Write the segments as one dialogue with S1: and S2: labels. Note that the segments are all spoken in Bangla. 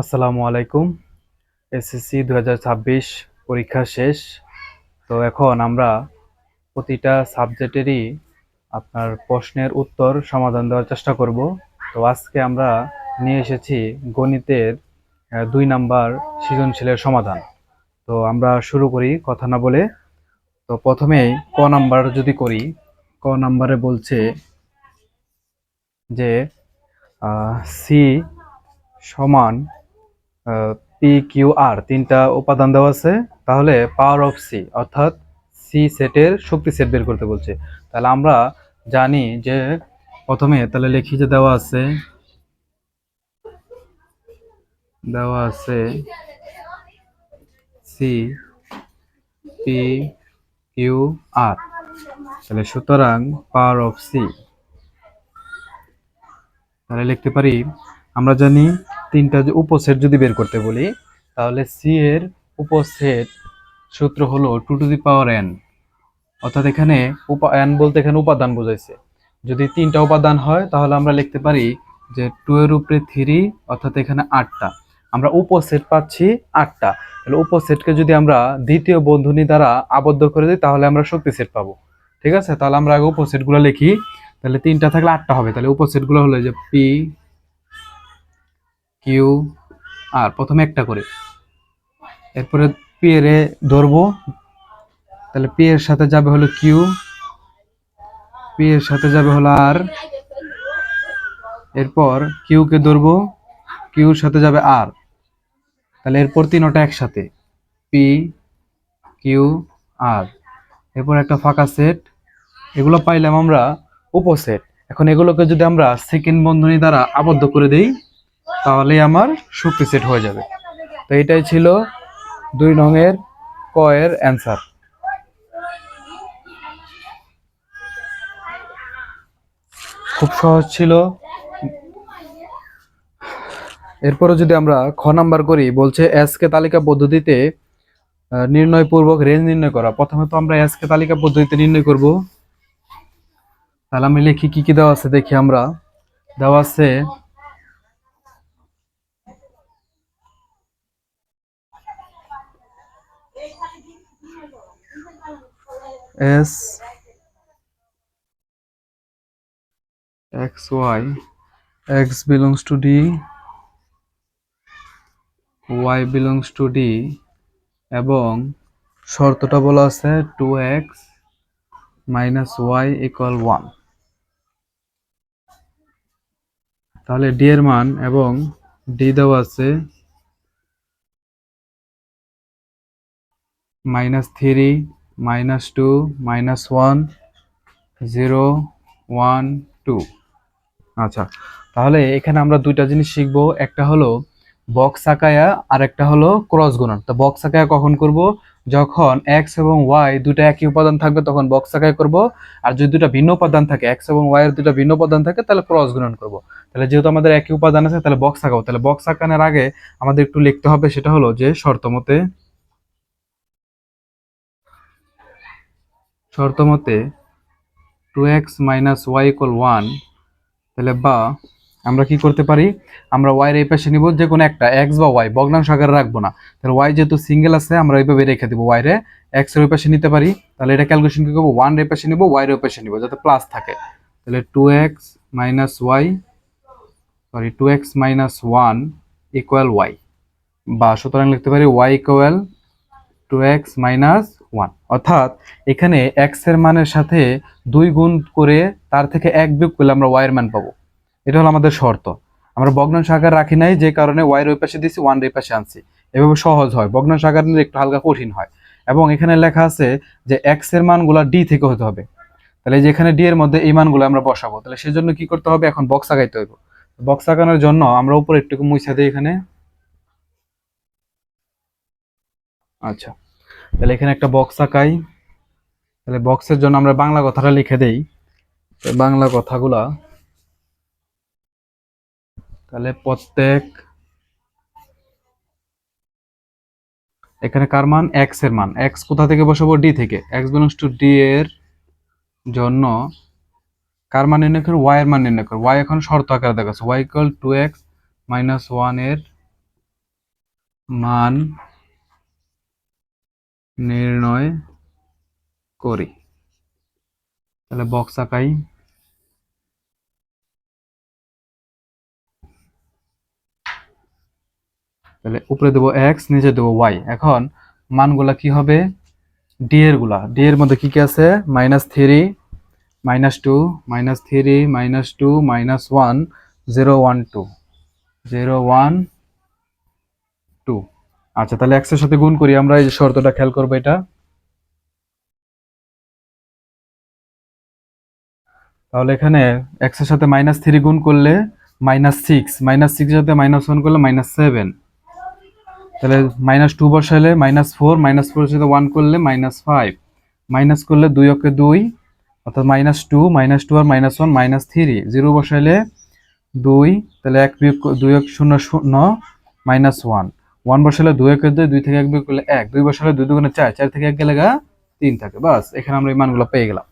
S1: আসসালামু আলাইকুম। এসএসসি 2026 পরীক্ষা শেষ। তো এখন আমরা প্রতিটা সাবজেক্টেরই আপনার প্রশ্নের উত্তর সমাধান দেওয়ার চেষ্টা করব। তো আজকে আমরা নিয়ে এসেছি গণিতের 2 নাম্বার সৃজনশীলের সমাধান। তো আমরা শুরু করি কথা না বলে। তো প্রথমেই ক নাম্বার যদি করি, ক নাম্বারে বলছে যে সি সমান পি কিউ আর তিনটা উপাদান দেওয়া আছে। তাহলে পাওয়ার অফ সি অর্থাৎ সি সেটের শক্তি সেট বের করতে বলছে। তাহলে আমরা জানি যে প্রথমে তাহলে লিখি যে দেওয়া আছে সি পি কিউ আর। তাহলে সুতরাং পাওয়ার অফ সি, তাহলে লিখতে পারি আমরা জানি তিনটা যে উপসেট যদি বের করতে বলি, তাহলে সি এর উপসেট সূত্র হলো 2 টু দি পাওয়ার n। অর্থাৎ এখানে n বলতে এখানে উপাদান বোঝাইছে। যদি তিনটা উপাদান হয় তাহলে আমরা লিখতে পারি যে 2 এর উপরে 3, অর্থাৎ এখানে 8টা। আমরা উপসেট পাচ্ছি 8টা। তাহলে উপসেটকে যদি আমরা দ্বিতীয় বন্ধনী দ্বারা আবদ্ধ করে দিই তাহলে আমরা শক্তি সেট পাবো। ঠিক আছে, তাহলে আমরা আগে উপসেটগুলো লিখি। তাহলে তিনটা থাকলে 8টা হবে। তাহলে উপসেটগুলো হলো যে পি কিউ আর, প্রথমে একটা করে, এরপরে পি এর ধরবো। তাহলে পি এর সাথে যাবে হলো কিউ, পি এর সাথে যাবে হলো আর, এরপর কিউ কে ধরবো, কিউর সাথে যাবে আর। তাহলে এরপর তিনটা একসাথে পি কিউ আর, এরপর একটা ফাঁকা সেট। এগুলো পাইলাম আমরা উপসেট। এখন এগুলোকে যদি আমরা সেকেন্ড বন্ধনী দ্বারা আবদ্ধ করে দেই তাহলে আমার শক্তি সেট হয়ে যাবে। তো এটাই ছিল 2 নং ক এর অ্যান্সার। খুব সহজ ছিল। এরপরে যদি আমরা খ নাম্বার করি, বলছে এস কে তালিকা পদ্ধতিতে নির্ণয় পূর্বক রেঞ্জ নির্ণয় করা। প্রথমে তো আমরা এস কে তালিকা পদ্ধতিতে নির্ণয় করব। তাহলে আমি লিখি কি কি দেওয়া আছে দেখি আমরা। দেওয়া আছে S x y, x belongs to D, y belongs to D, এবং শর্তটা বলা আছে 2x মাইনাস ওয়াই ইকুয়াল 1। তাহলে ডি এর মান এবং ডি দেওয়া আছে -3, -2, -1, 0, 1, 2। আচ্ছা, তাহলে এখানে আমরা দুইটা জিনিস শিখবো। একটা হলো বক্স আঁকায়া আর একটা হলো ক্রস গুণন। তো বক্স আঁকায়া কখন করব? যখন এক্স এবং ওয়াই দুটো একই উপাদান থাকবে তখন বক্স আঁকায়া করব। আর যদি দুটো ভিন্ন উপাদান থাকে, এক্স এবং ওয়াই এর দুটো ভিন্ন উপাদান থাকে, তাহলে ক্রস গুণন করব। তাহলে যেহেতু আমাদের একই উপাদান আছে তাহলে বক্স আঁকাবো। তাহলে বক্স আঁকানোর আগে আমাদের একটু লিখতে হবে, সেটা হলো যে শর্ত মতে 2x মাইনাস ওয়াই ইকুয়াল 1। তাহলে বা আমরা কি করতে পারি, আমরা ওয়াই এর এই পাশে নিব যে কোনো একটা, এক্স বা ওয়াই, ভগ্নাংশ আকারে রাখবো না। তাহলে ওয়াই যেহেতু সিঙ্গেল আছে আমরা এইভাবে রেখে দিব, ওয়াই রে এক্স এর ওই পাশে নিতে পারি। তাহলে এটা ক্যালকুলেশন কি করবো, 1 এর পাশে নিব, ওয়াই এর ওই পাশে নিব যাতে প্লাস থাকে। তাহলে 2x minus y, sorry 2x minus 1 equal y, বা সুতরাং লিখতে পারি ওয়াই ইকুয়াল 2x মাইনাস 1। অর্থাৎ এখানে এক্স এর মানের সাথে 2 গুণ করে তার থেকে 1 বিয়োগ করলে আমরা ওয়াই এর মান পাবো। এটা হলো আমাদের শর্ত। আমরা ভগ্নাংশ আকার রাখি নাই, যে কারণে ওয়াই এর ওই পাশে দিয়েছি, 1 এর এই পাশে আনছি। এভাবে সহজ হয়, ভগ্নাংশ আকার নিলে একটু হালকা কঠিন হয়। এবং এখানে লেখা আছে যে এক্স এর মানগুলো ডি থেকে হতে হবে। তাহলে যে এখানে ডি এর মধ্যে এই মানগুলো আমরা বসাবো। তাহলে সেজন্য কি করতে হবে, এখন বক্স আঁকাইতে হবে। বক্স আঁকানোর জন্য আমরা উপরে একটু মুছে দিই এখানে। আচ্ছা, তাহলে এখানে একটা বক্স আঁকাই। তাহলে বক্সের জন্য আমরা বাংলা কথাটা লিখে দেই। বাংলা কথাগুলা, তাহলে প্রত্যেক, এখানে কার মান, এক্স এর মান, এক্স কোথা থেকে বসাবো, ডি থেকে। এক্স বিলংস টু ডি এর জন্য কার মান নির্ণয় করবো, ওয়াই এর মান নির্ণয় করবো। ওয়াই এখন শর্ত আকারে দেখাচ্ছে, ওয়াই ইকুয়াল 2x মাইনাস 1 এর মান নির্ণয় করি। তাহলে বক্স আঁকাই। তাহলে উপরে দেবো এক্স, নিচে দেবো ওয়াই। এখন মানগুলা কি হবে, ডি এর গুলা, ডি এর মধ্যে কি কি আছে, -3, -2, -3, -2, -1, 0, 1, 2, 0, 1, 2। আচ্ছা, তাহলে এক্স এর সাথে গুণ করি আমরা, এই যে শর্তটা খেয়াল করবো এটা। তাহলে এখানে এক্স এর সাথে -3 গুণ করলে -6, -6 এর সাথে -1 করলে -7, তাহলে -2 বসাইলে -4, -4 এর সাথে 1 করলে -5, মাইনাস করলে 2 অকে 2, অর্থাৎ -2, -2 আর -1, -3, 0 বসাইলে 2, তাহলে 1 বিয়োগ 2 1 0 0, -1, 1 বসালে 2 একে 2, 2 থেকে 1 বিয়োগ করলে 1, 2 বসালে 2 দুগুণে 4, 4 থেকে 1 গেলে 3 থাকে। বাস, এখানে আমরা এই মানগুলো পেয়ে গেলাম।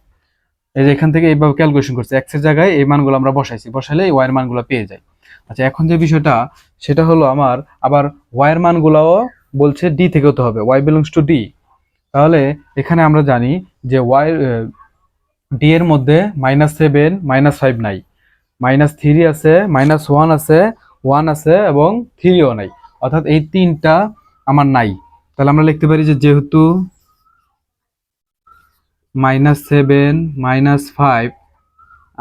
S1: এই যে এখান থেকে এইভাবে ক্যালকুলেশন করছি, এক্স এর জায়গায় এই মানগুলো আমরা বসাইছি, বসাইলে এই ওয়াই এর মানগুলো পেয়ে যাই। আচ্ছা, এখন যে বিষয়টা সেটা হলো আমার আবার ওয়াই এর মানগুলোও বলছে ডি থেকে হতে হবে, ওয়াই বিলংস টু ডি। তাহলে এখানে আমরা জানি যে ওয়াই ডি এর মধ্যে -7, -5 নাই, -3 আছে, -1 আছে, 1 আছে এবং 3ও নাই, অর্থাৎ এই তিনটা আমার নাই। তাহলে আমরা লিখতে পারি যে যেহেতু -7, -5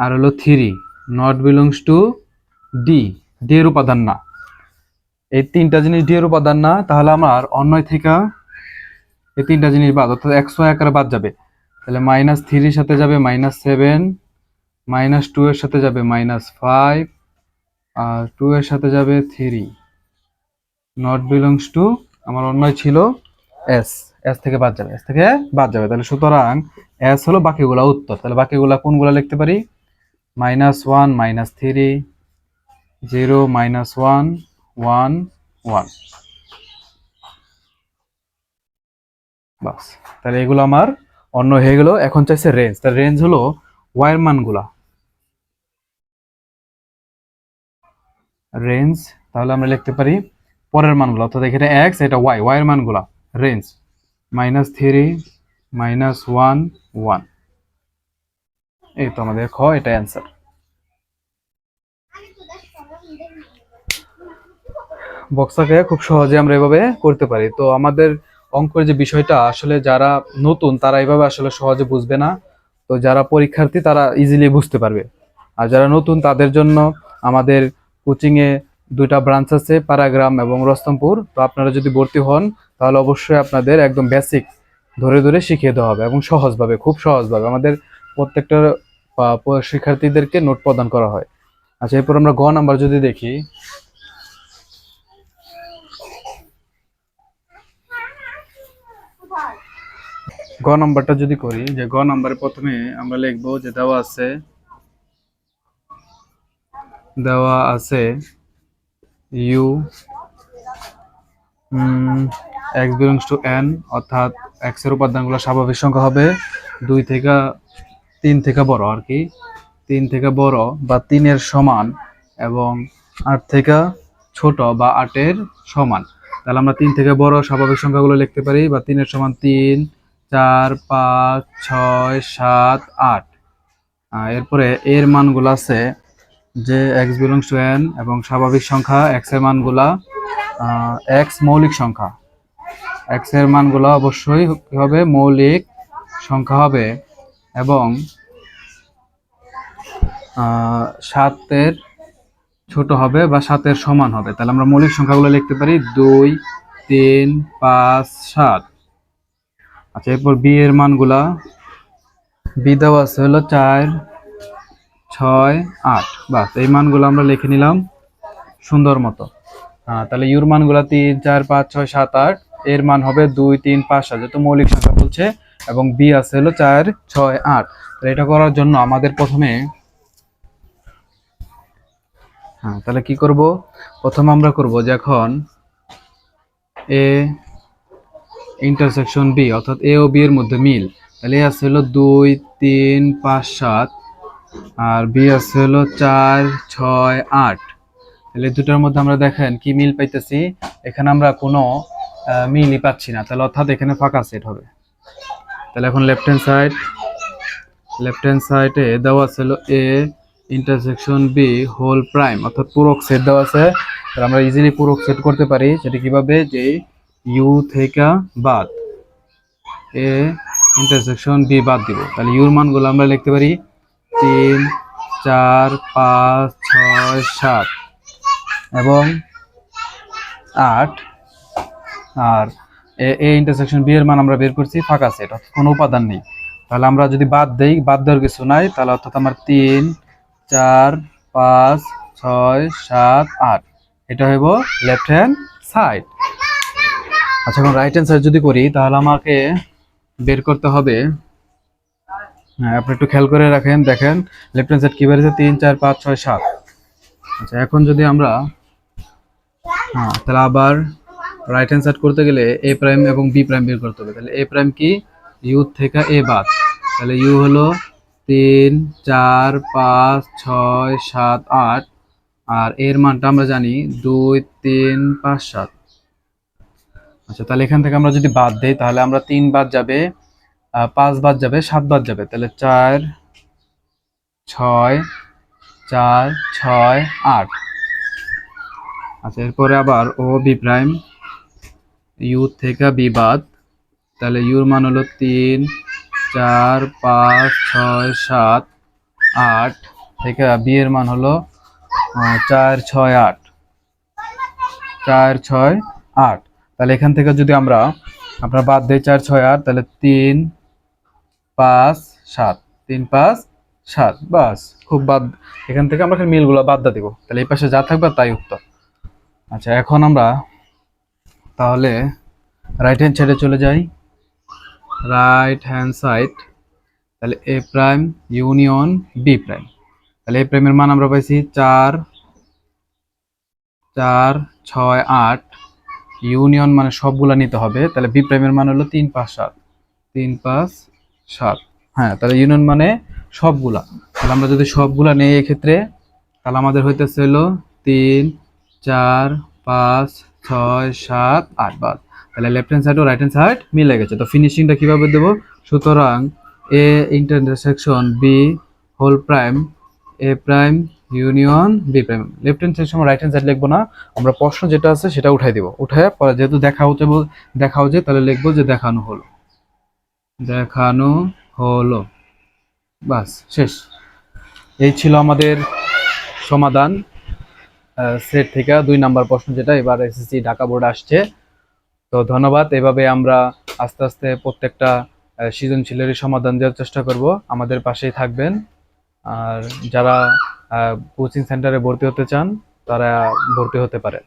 S1: আর হলো 3 not belongs to D, D এর উপাদান না, এই তিনটা জিনিস ডি এর উপাদান না, তাহলে আমার অন্যয় থেকে এই তিনটা জিনিস বাদ, অর্থাৎ 100 আকারে বাদ যাবে। তাহলে -3 সাথে যাবে -7, -2 এর সাথে যাবে -5 আর 2 এর সাথে যাবে 3, নট বিলংস টু আমার অন্যয় ছিল এস, এস থেকে বাদ যাবে, এস থেকে বাদ যাবে। তাহলে সুতরাং এস হলো বাকিগুলা উত্তর। তাহলে বাকিগুলা কোনগুলা লিখতে পারি, -1, -3, 0, -1, 1, 1। বাস, তাহলে এগুলো আমার অন্য হয়ে গেল। এখন চাইছে রেঞ্জ, তার রেঞ্জ হলো ওয়াই মানগুলা, রেঞ্জ। তাহলে আমরা লিখতে পারি পরের মানগুলো, অর্থাৎ এখানে এক্স, এটা ওয়াই, ওয়াই এর মানগুলা রেঞ্জ -3, -1, 1। এই তো আমাদের খ, এটা অ্যান্সার। বক্সাকে খুব সহজে আমরা এভাবে করতে পারি। তো আমাদের অঙ্কের যে বিষয়টা আসলে যারা নতুন তারা এভাবে আসলে সহজে বুঝবে না, তো যারা পরীক্ষার্থী তারা ইজিলি বুঝতে পারবে। আর যারা নতুন তাদের জন্য আমাদের কোচিংয়ে 2টা ব্রাঞ্চ আছে, পাড়াগ্রাম এবং রস্তমপুর। তো আপনারা যদি ভর্তি হন তাহলে অবশ্যই আপনাদের একদম বেসিক ধরে ধরে শিখিয়ে দেওয়া হবে এবং সহজভাবে, খুব সহজভাবে আমাদের প্রত্যেকটা শিক্ষার্থীদেরকে নোট প্রদান করা হয়। আচ্ছা, এরপর আমরা গ নাম্বার যদি দেখি, গ নাম্বারটা যদি করি, যে গ নাম্বারে প্রথমে আমরা লিখবো যে দেওয়া আছে U x belongs to N, অর্থাৎ এক্স এর উপাদানগুলো স্বাভাবিক সংখ্যা হবে 2 থেকে 3 থেকে বড়, আর কি 3 থেকে বড় বা 3 এর সমান এবং 8 থেকে ছোট বা 8 এর সমান। তাহলে আমরা 3 থেকে বড় স্বাভাবিক সংখ্যাগুলো লিখতে পারি, বা 3 এর সমান 3, 4, 5, 6, 7, 8। এরপরে এর মানগুলো আছে যে এক্স বিলংস টু এন এবং স্বাভাবিক সংখ্যা, এক্স এর মানগুলা এক্স মৌলিক সংখ্যা, এক্স এর মানগুলো অবশ্যই কি হবে, মৌলিক সংখ্যা হবে এবং 7 এর ছোট হবে বা 7 এর সমান হবে। তাহলে আমরা মৌলিক সংখ্যাগুলো লিখতে পারি 2, 3, 5, 7। আচ্ছা, এরপর বি এর মানগুলা, বি দেওয়া আছে হলো 4, 6, 8। বাস, এই মানগুলো আমরা লিখে নিলাম সুন্দর মতো। তাহলে ইউর মানগুলা 3, 4, 5, 6, 7, 8, এর মান হবে 2, 3, 5, 7, যেহেতু মৌলিক সংখ্যা বলছে, এবং বি আছে হলো 4, 6, 8। তাহলে এটা করার জন্য আমাদের প্রথমে তাহলে কি করব, প্রথমে আমরা করব যে এখন এ ইন্টারসেকশন বি, অর্থাৎ এ ও বি এর মধ্যে মিল। তাহলে এ আছে হলো 2, 3, 5, 7 আর বি আছে হলো 4, 6, 8। তাহলে দুটার মধ্যে আমরা দেখেন কি মিল পাইতেছি, এখানে আমরা কোনো মিলই পাচ্ছি না, তাহলে অর্থাৎ এখানে ফাঁকা সেট হবে। তাহলে এখন লেফট হ্যান্ড সাইডে দেওয়া ছিল A intersection B whole prime, অর্থাৎ পূরক সেট দেওয়া আছে। তাহলে আমরা ইজিলি পূরক সেট করতে পারি, সেটা কিভাবে, যে ইউ থেকে বাদ এ ইন্টারসেকশন বি বাদ দিব। তাহলে ইউর মানগুলো আমরা লিখতে পারি 3, 4, 5, 6, 7 এবং 8। আর এ ইন্টারসেকশন বি এর মান আমরা বের করছি ফাঁকা সেট, অর্থাৎ কোনো উপাদান নেই। তাহলে আমরা যদি বাদ দেই, বাদ দেওয়ার কিছু নাই, তাহলে অর্থাৎ আমার 3, 4, 5, 6, 7, 8 এটা হইব লেফট হ্যান্ড সাইড। আচ্ছা, এখন রাইট হ্যান্ড সাইড যদি করি তাহলে আমাকে বের করতে হবে, হ্যাঁ আপনি একটু খেয়াল করে রাখেন, দেখেন লেফট হ্যান্ড সাইড কি বেরিয়েছে 3, 4, 5, 6, 7। আচ্ছা, এখন যদি আমরা তাহলে আবার রাইট হ্যান্ড সাইড করতে গেলে এ প্রাইম এবং বি প্রাইম বের করতে হবে। তাহলে এ প্রাইম কি, ইউ থেকে এ বাদ, তাহলে ইউ হলো 3, 4, 5, 6, 7, 8 আর এর মানটা আমরা জানি 2, 3, 5, 7। আচ্ছা, তাহলে এখান থেকে আমরা যদি বাদ দেই তাহলে আমরা 3 বাদ যাবে, 5 বাদ যাবে, 7 বাদ যাবে, তাহলে 4, 6, 4, 6, 8। আচ্ছা, এরপরে আবার ও বি প্রাইম, ইউ থেকে বি বাদ, তাহলে ইউর মান হলো 3, 4, 5, 6, 7, 8 থেকে বি এর মান হলো 4, 6, 8, 4, 6, 8। তাহলে এখান থেকে যদি আমরা বাদ দিই 4, 6, 8, তাহলে 3, 5, 7, 3, 5, 7, বাস খুব বাদ। এখান থেকে আমরা মিলগুলো বাদ দিয়ে দিব, তাহলে এই পাশে যা থাকবে তাই উত্তর। আচ্ছা, এখন আমরা তাহলে রাইট হ্যান্ড সাইডে চলে যাই। রাইট হ্যান্ড সাইড, তাহলে এ প্রাইম ইউনিয়ন বি প্রাইম, তাহলে এ প্রাইমের মান আমরা পাইছি 4, 4, 6, 8, ইউনিয়ন মানে সবগুলা নিতে হবে, তাহলে বি প্রাইমের মান হলো 3, 5, 7, 3, 5, 7। হ্যাঁ, তাহলে ইউনিয়ন মানে সবগুলা, তাহলে আমরা যদি সবগুলা নেই এক্ষেত্রে, তাহলে আমাদের হইতেছে হলো 3, 4, 5, 6, 7, 8 বাদ। তাহলে লেফট হ্যান্ড সাইড ও রাইট হ্যান্ড সাইড মিলে গেছে। তো ফিনিশিংটা কিভাবে দেবো, সুতরাং A intersection B whole prime A prime union B prime. Left hand side সময় রাইট হ্যান্ড সাইড লিখবো না, আমরা প্রশ্ন যেটা আছে সেটা উঠাই দিব, উঠায় পরে যেহেতু দেখা হচ্ছে তাহলে লিখবো যে দেখানো হলো, বাস শেষ। এই ছিল আমাদের সমাধান সেট থেকে 2 নাম্বার প্রশ্ন, যেটা এবার এসএসসি ঢাকা বোর্ডে আসছে। তো ধন্যবাদ। এভাবে আমরা আস্তে আস্তে প্রত্যেকটা সৃজনশীলেরই সমাধান দেওয়ার চেষ্টা করব। আমাদের পাশেই থাকবেন। আর যারা কোচিং সেন্টারে ভর্তি হতে চান তারা ভর্তি হতে পারে।